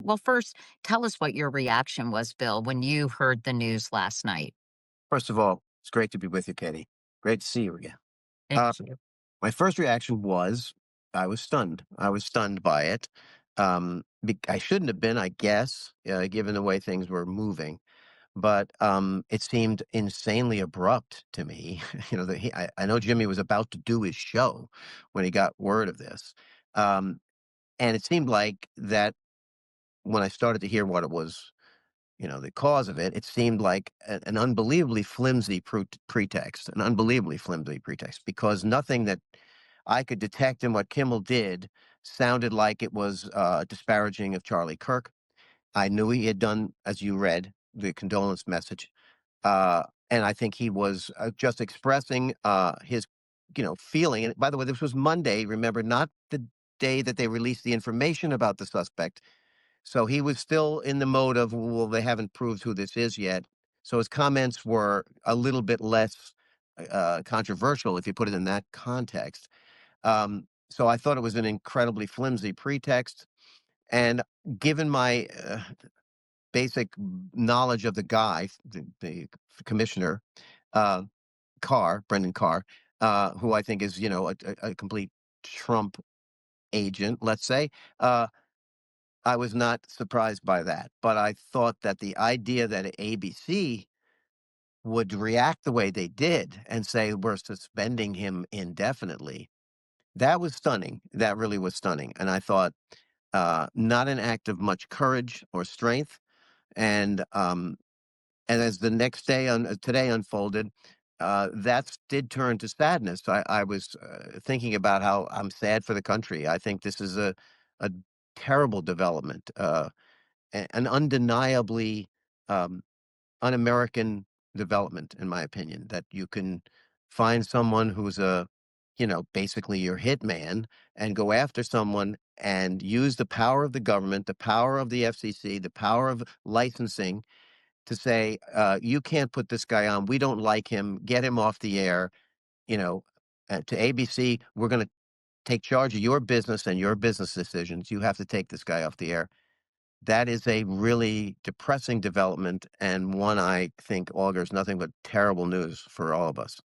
Well, first, tell us what your reaction was, Bill, when you heard the news last night. First of all, it's great to be with you, Katie. Great to see you again. Uh, Thank you. my first reaction was I was stunned. I was stunned by it. I shouldn't have been, I guess, given the way things were moving. But it seemed insanely abrupt to me. I know Jimmy was about to do his show when he got word of this, um, and it seemed like that when I started to hear what it was, the cause of it, it seemed like an unbelievably flimsy pretext, an unbelievably flimsy pretext, because nothing that I could detect in what Kimmel did sounded like it was disparaging of Charlie Kirk. I knew he had done, as you read, the condolence message, and I think he was just expressing his, feeling. And by the way, this was Monday. Remember, not the day that they released the information about the suspect. So he was still in the mode of, well, they haven't proved who this is yet. So his comments were a little bit less controversial if you put it in that context. So I thought it was an incredibly flimsy pretext. And given my basic knowledge of the guy, the commissioner, uh, Brendan Carr, who I think is, a complete Trump agent, let's say, I was not surprised by that, but I thought that the idea that ABC would react the way they did and say, "We're suspending him indefinitely," that was stunning. That really was stunning, and I thought, not an act of much courage or strength, and, as the next day today unfolded, that did turn to sadness. I was, thinking about how I'm sad for the country. I think this is a terrible development, an undeniably um, un-American development, in my opinion, that you can find someone who's basically your hitman and go after someone and use the power of the government, the power of the FCC, the power of licensing to say, you can't put this guy on. We don't like him. Get him off the air. You know, to ABC, we're going to take charge of your business and your business decisions. You have to take this guy off the air. That is a really depressing development and one I think augurs nothing but terrible news for all of us.